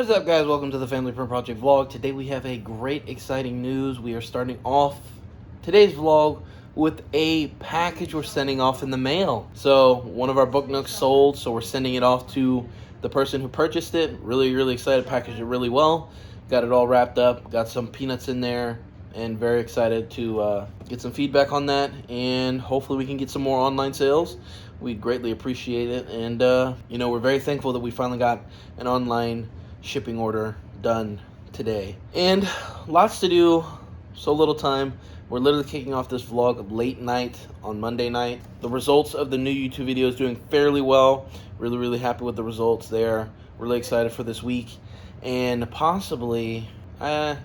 What's up, guys? Welcome to the Family Print Project vlog. Today we have a great exciting news. We are starting off today's vlog with a package we're sending off in the mail. So one of our book nooks sold, so we're sending it off to the person who purchased it. Really excited. Packaged it really well. Got it all wrapped up. Got some peanuts in there, and very excited to get some feedback on that, and hopefully we can get some more online sales. We'd greatly appreciate it. And we're very thankful that we finally got an online shipping order done today. And lots to do, so little time. We're literally kicking off this vlog late night on Monday night. The results of the new YouTube video is doing fairly well. Really happy with the results there. Really excited for this week, and possibly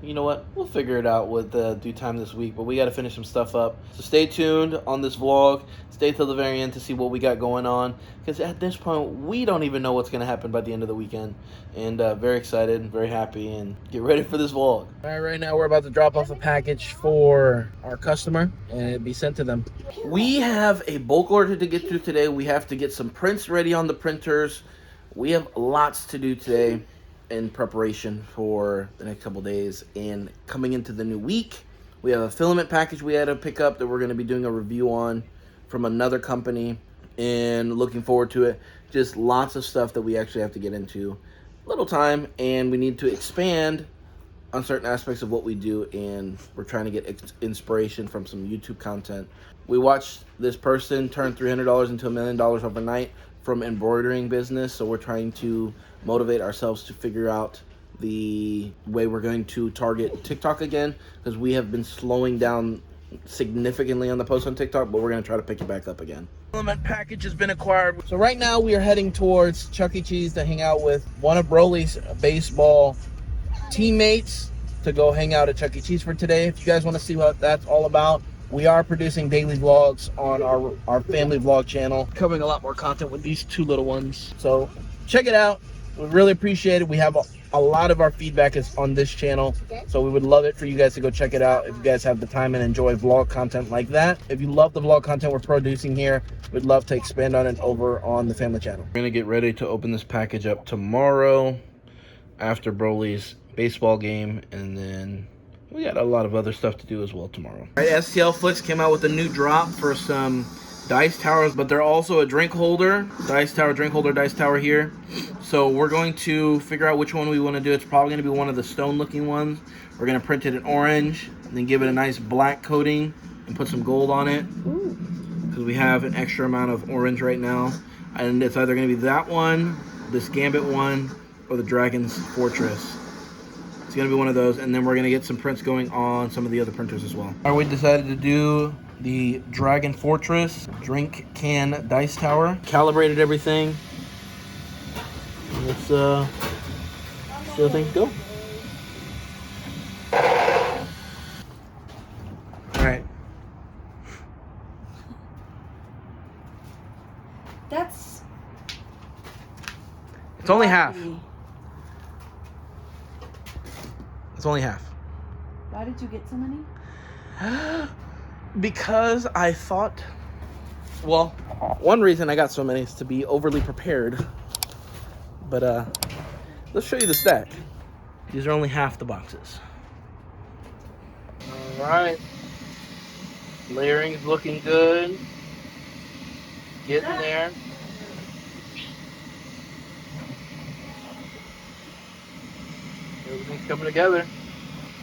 you know what, we'll figure it out with due time this week, but we got to finish some stuff up. So stay tuned on this vlog. Stay till the very end to see what we got going on, because at this point we don't even know what's going to happen by the end of the weekend. And very excited, very happy, and get ready for this vlog. All right, now we're about to drop off a package for our customer and it'll be sent to them. We have a bulk order to get through today. We have to get some prints ready on the printers. We have lots to do today in preparation for the next couple days. And coming into the new week, we have a filament package we had to pick up that we're going to be doing a review on from another company, and looking forward to it. Just lots of stuff that we actually have to get into. Little time, and we need to expand on certain aspects of what we do, and we're trying to get inspiration from some YouTube content. We watched this person turn $300 into $1 million overnight from embroidering business, so we're trying to motivate ourselves to figure out the way we're going to target TikTok again, because we have been slowing down significantly on the post on TikTok, but we're going to try to pick it back up again. Filament package has been acquired. So right now we are heading towards Chuck E. Cheese to hang out with one of Broly's baseball teammates, to go hang out at Chuck E. Cheese for today. If you guys want to see what that's all about, we are producing daily vlogs on our family vlog channel, covering a lot more content with these two little ones. So check it out. We really appreciate it. We have a lot of our feedback is on this channel, so we would love it for you guys to go check it out if you guys have the time and enjoy vlog content like that. If you love the vlog content we're producing here, we'd love to expand on it over on the family channel. We're gonna get ready to open this package up tomorrow after Broly's baseball game, and then we got a lot of other stuff to do as well tomorrow. All right, STL Flicks came out with a new drop for some dice towers, but they're also a drink holder, dice tower, drink holder, dice tower here. So we're going to figure out which one we want to do. It's probably going to be one of the stone looking ones. We're going to print it in orange, and then give it a nice black coating and put some gold on it, because we have an extra amount of orange right now. And it's either going to be that one, this Gambit one, or the Dragon's Fortress. It's going to be one of those, and then we're going to get some prints going on some of the other printers as well. All right, we decided to do the Dragon Fortress drink can dice tower. Calibrated everything. Let's see how things go. All right. It's only half. It's only half. Why did you get so many? Because I thought, well, one reason I got so many is to be overly prepared. But let's show you the stack. These are only half the boxes. All right. Layering's looking good. Getting there. Everything's coming together.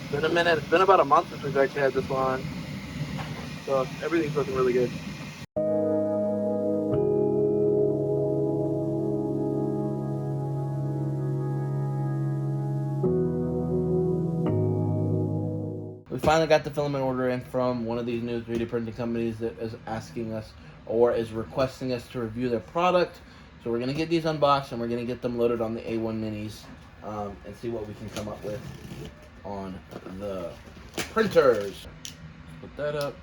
It's been a minute. It's been about a month since we've actually had this on. So everything's looking really good. We finally got the filament order in from one of these new 3D printing companies that is asking us, or is requesting us, to review their product. So we're going to get these unboxed, and we're going to get them loaded on the A1 Minis, and see what we can come up with on the printers. Put that up.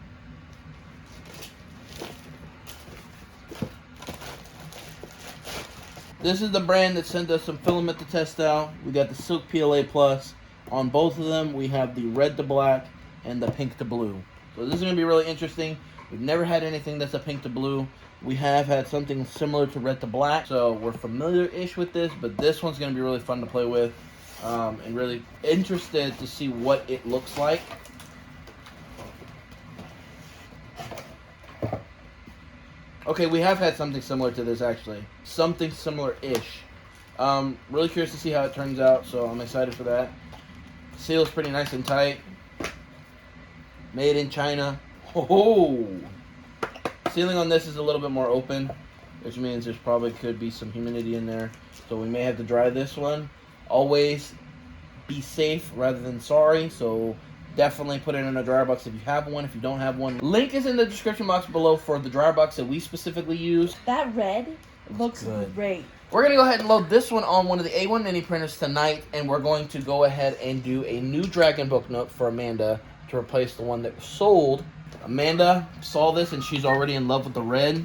This is the brand that sent us some filament to test out. We got the Silk PLA Plus. On both of them, we have the red to black and the pink to blue. So this is going to be really interesting. We've never had anything that's a pink to blue. We have had something similar to red to black, so we're familiar-ish with this, but this one's going to be really fun to play with. and really interested to see what it looks like. Okay, we have had something similar to this actually. Something similar-ish. Really curious to see how it turns out, so I'm excited for that. Seal's pretty nice and tight. Made in China. Oh! Sealing on this is a little bit more open, which means there's probably could be some humidity in there. So we may have to dry this one. Always be safe rather than sorry, so definitely put it in a dryer box if you have one. If you don't have one, link is in the description box below for the dryer box that we specifically use. That red looks good. great. We're going to go ahead and load this one on one of the A1 Mini printers tonight, and we're going to go ahead and do a new Dragon Book Nook for Amanda to replace the one that was sold. Amanda saw this, and she's already in love with the red.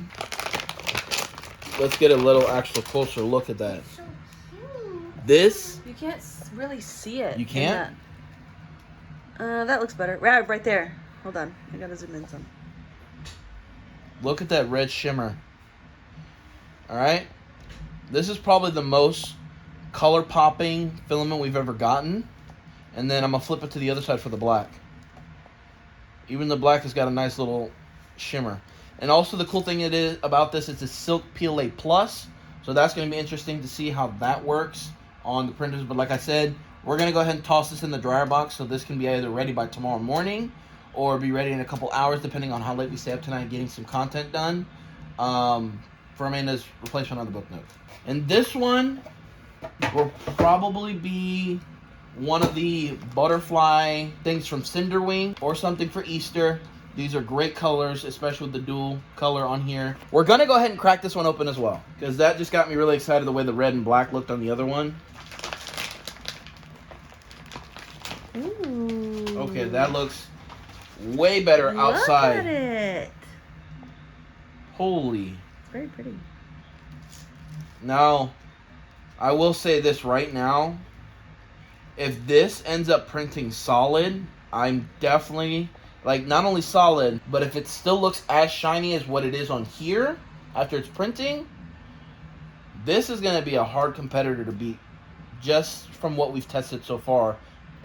Let's get a little actual closer look at that. So cute. This... You can't really see it. You can't? That looks better. Right there. Hold on. I gotta zoom in some. Look at that red shimmer. Alright? This is probably the most color popping filament we've ever gotten. And then I'm going to flip it to the other side for the black. Even the black has got a nice little shimmer. And also the cool thing it is about this is it's Silk PLA Plus. So that's going to be interesting to see how that works on the printers. But like I said, we're going to go ahead and toss this in the dryer box. So this can be either ready by tomorrow morning or be ready in a couple hours depending on how late we stay up tonight getting some content done. For Amanda's replacement on the Book Nook. And this one will probably be one of the butterfly things from Cinderwing or something for Easter. These are great colors, especially with the dual color on here. We're going to go ahead and crack this one open as well, because that just got me really excited the way the red and black looked on the other one. Ooh. Okay, that looks way better outside. Look at it. Holy. It's very pretty. Now, I will say this right now. If this ends up printing solid, I'm definitely, like, not only solid, but if it still looks as shiny as what it is on here after it's printing, this is going to be a hard competitor to beat just from what we've tested so far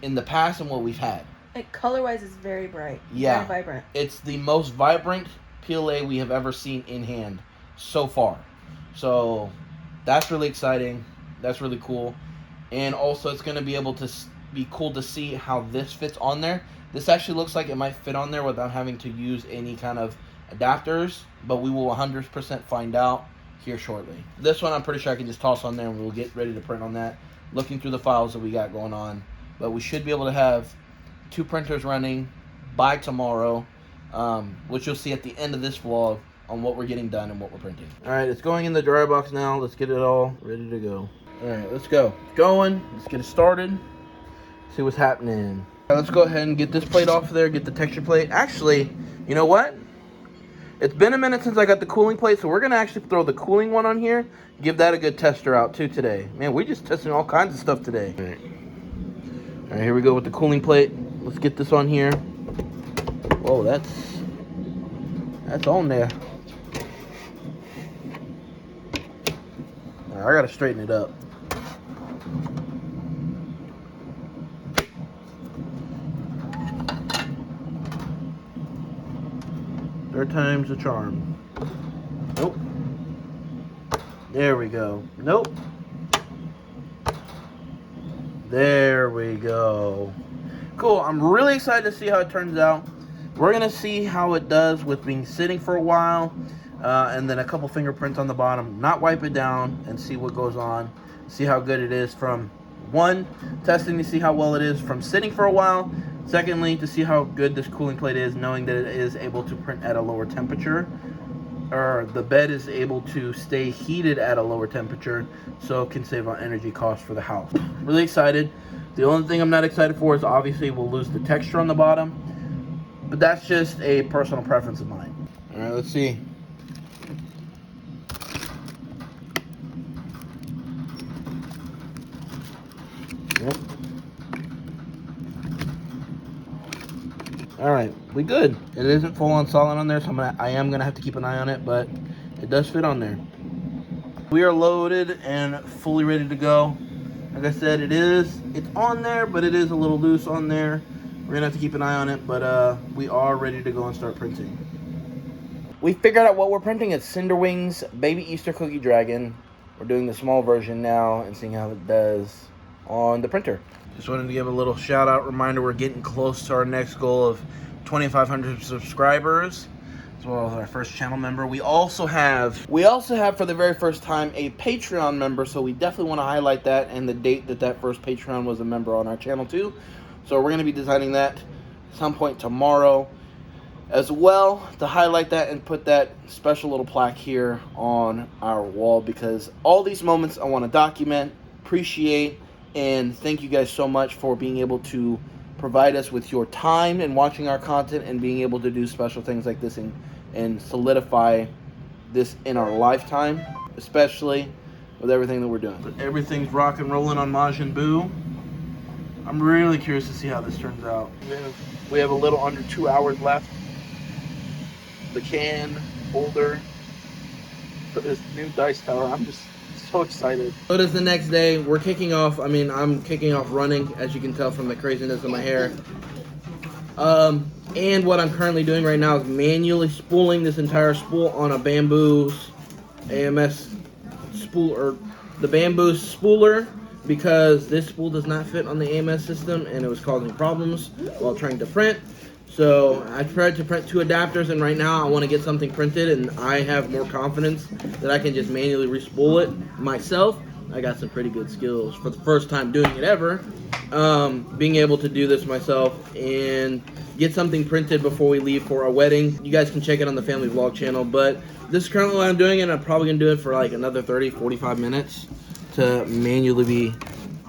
in the past and what we've had. Like, color-wise, it's very bright. Yeah. Very vibrant. It's the most vibrant PLA we have ever seen in hand so far. So that's really exciting. That's really cool. And also it's going to be able to be cool to see how this fits on there. This actually looks like it might fit on there without having to use any kind of adapters, but we will 100% find out here shortly. This one I'm pretty sure I can just toss on there and we'll get ready to print on that, looking through the files that we got going on. But we should be able to have 2 printers running by tomorrow, which you'll see at the end of this vlog on what we're getting done and what we're printing. Alright, it's going in the dryer box now. Let's get it all ready to go. Alright, let's go. It's going. Let's get it started. See what's happening. Right, let's go ahead and get this plate off there, get the texture plate. Actually, you know what? It's been a minute since I got the cooling plate, so we're going to actually throw the cooling one on here. Give that a good tester out too today. Man, we're just testing all kinds of stuff today. Alright, here we go with the cooling plate. Let's get this on here. Whoa, that's on there. Alright, I gotta straighten it up. Third time's a charm. Nope. There we go. Nope. There we go. Cool. I'm really excited to see how it turns out. We're going to see how it does with being sitting for a while. And then a couple fingerprints on the bottom. Not wipe it down and see what goes on. See how good it is from, one, testing to see how well it is from sitting for a while. Secondly, to see how good this cooling plate is, knowing that it is able to print at a lower temperature. Or the bed is able to stay heated at a lower temperature, so it can save on energy costs for the house. Really excited. The only thing I'm not excited for is obviously we'll lose the texture on the bottom. But that's just a personal preference of mine. Alright, let's see. Yep. Alright, we good. It isn't full on solid on there, so I am gonna have to keep an eye on it, but it does fit on there. We are loaded and fully ready to go. Like I said, it's on there, but it is a little loose on there. We're gonna have to keep an eye on it, but we are ready to go and start printing. We figured out what we're printing. It's Cinderwings Baby Easter Cookie Dragon. We're doing the small version now and seeing how it does on the printer. Just wanted to give a little shout out reminder. We're getting close to our next goal of 2,500 subscribers, as well as our first channel member. We also have for the very first time a Patreon member, so we definitely want to highlight that and the date that first Patreon was a member on our channel too. So we're going to be designing that some point tomorrow as well to highlight that and put that special little plaque here on our wall, because all these moments I want to document, appreciate, and thank you guys so much for being able to provide us with your time and watching our content and being able to do special things like this and solidify this in our lifetime, especially with everything that we're doing. But everything's rock and rolling on Bambu. I'm really curious to see how this turns out. We have a little under 2 hours left. The can holder for this new dice tower. I'm just so excited. So it is the next day. We're kicking off. I'm kicking off running, as you can tell from the craziness of my hair. And what I'm currently doing right now is manually spooling this entire spool on a Bambu's AMS spool, or the Bambu spooler, because this spool does not fit on the AMS system and it was causing problems while trying to print. So I tried to print 2 adapters, and right now I want to get something printed, and I have more confidence that I can just manually respool it myself. I got some pretty good skills for the first time doing it ever, being able to do this myself and get something printed before we leave for our wedding. You guys can check it on the family vlog channel, but this is currently what I'm doing, and I'm probably gonna do it for like another 30-45 minutes to manually be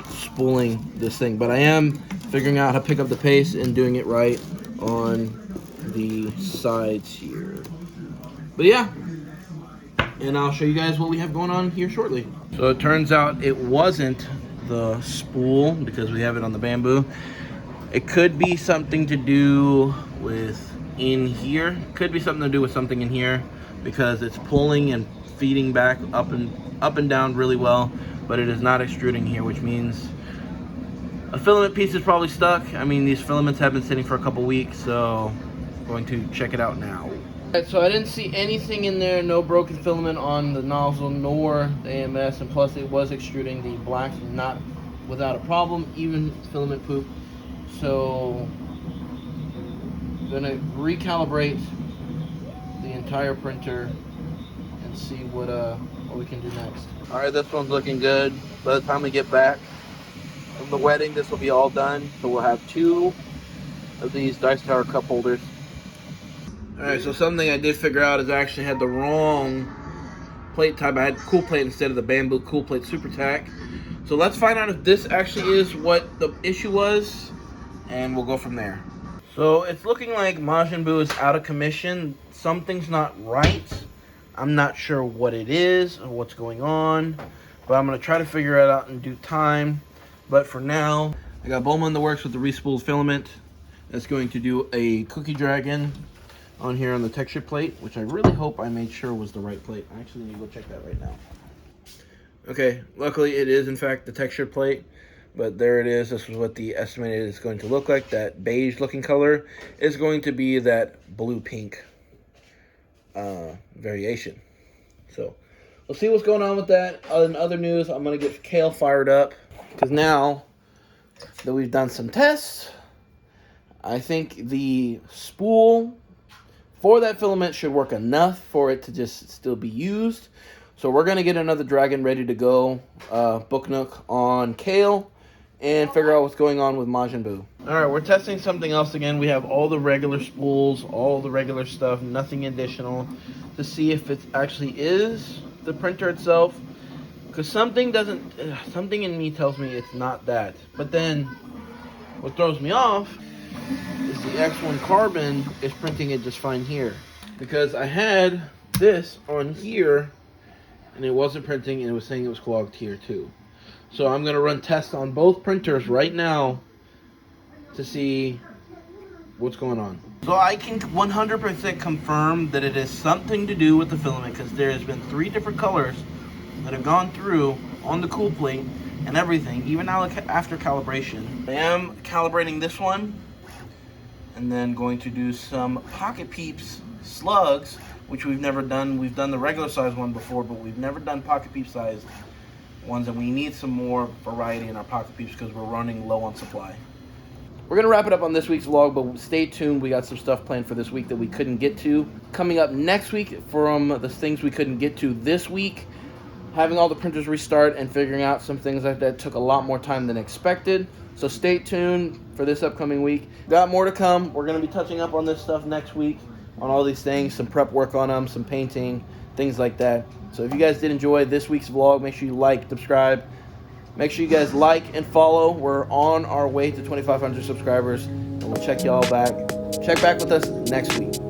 spooling this thing. But I am figuring out how to pick up the pace and doing it right on the sides here. But yeah, and I'll show you guys what we have going on here shortly. So it turns out it wasn't the spool, because we have it on the Bambu. It could be something to do with in here. Could be something to do with something in here, because it's pulling and feeding back up and down really well, but it is not extruding here, which means a filament piece is probably stuck. These filaments have been sitting for a couple weeks, so I'm going to check it out now. Alright, so I didn't see anything in there, no broken filament on the nozzle nor the AMS, and plus it was extruding the black, not without a problem, even filament poop. So I'm gonna recalibrate the entire printer and see what we can do next. Alright, this one's looking good. By the time we get back from the wedding, this will be all done. So we'll have 2 of these dice tower cup holders. Alright, so something I did figure out is I actually had the wrong plate type. I had cool plate instead of the Bambu cool plate super tack. So let's find out if this actually is what the issue was, and we'll go from there. So it's looking like Bambu is out of commission. Something's not right. I'm not sure what it is or what's going on, but I'm gonna try to figure it out in due time. But for now, I got Bowman in the works with the respooled filament. That's going to do a cookie dragon on here on the texture plate, which I really hope I made sure was the right plate. I actually need to go check that right now. Okay, luckily it is in fact the texture plate, but there it is. This is what the estimated is going to look like. That beige looking color is going to be that blue pink variation. So we'll see what's going on with that. In other news, I'm gonna get Kale fired up, because now that we've done some tests, I think the spool for that filament should work enough for it to just still be used. So we're gonna get another dragon ready to go, book nook on Kale, and figure out what's going on with Bambu. All right, we're testing something else again. We have all the regular spools, all the regular stuff, nothing additional, to see if it actually is the printer itself. Because something in me tells me it's not that. But then what throws me off is the X1 carbon is printing it just fine here. Because I had this on here and it wasn't printing, and it was saying it was clogged here too. So I'm gonna run tests on both printers right now to see what's going on. So I can 100% confirm that it is something to do with the filament, because there has been 3 different colors that have gone through on the cool plate, and everything, even now after calibration. I am calibrating this one, and then going to do some Pocket Peeps slugs, which we've never done. We've done the regular size one before, but we've never done Pocket Peep sized ones, and we need some more variety in our Pocket Peeps because we're running low on supply. We're going to wrap it up on this week's vlog, but stay tuned. We got some stuff planned for this week that we couldn't get to. Coming up next week from the things we couldn't get to this week, having all the printers restart and figuring out some things that took a lot more time than expected. So stay tuned for this upcoming week. Got more to come. We're going to be touching up on this stuff next week, on all these things, some prep work on them, some painting, things like that. So if you guys did enjoy this week's vlog, make sure you like, subscribe. Make sure you guys like and follow. We're on our way to 2,500 subscribers, and we'll check y'all back. Check back with us next week.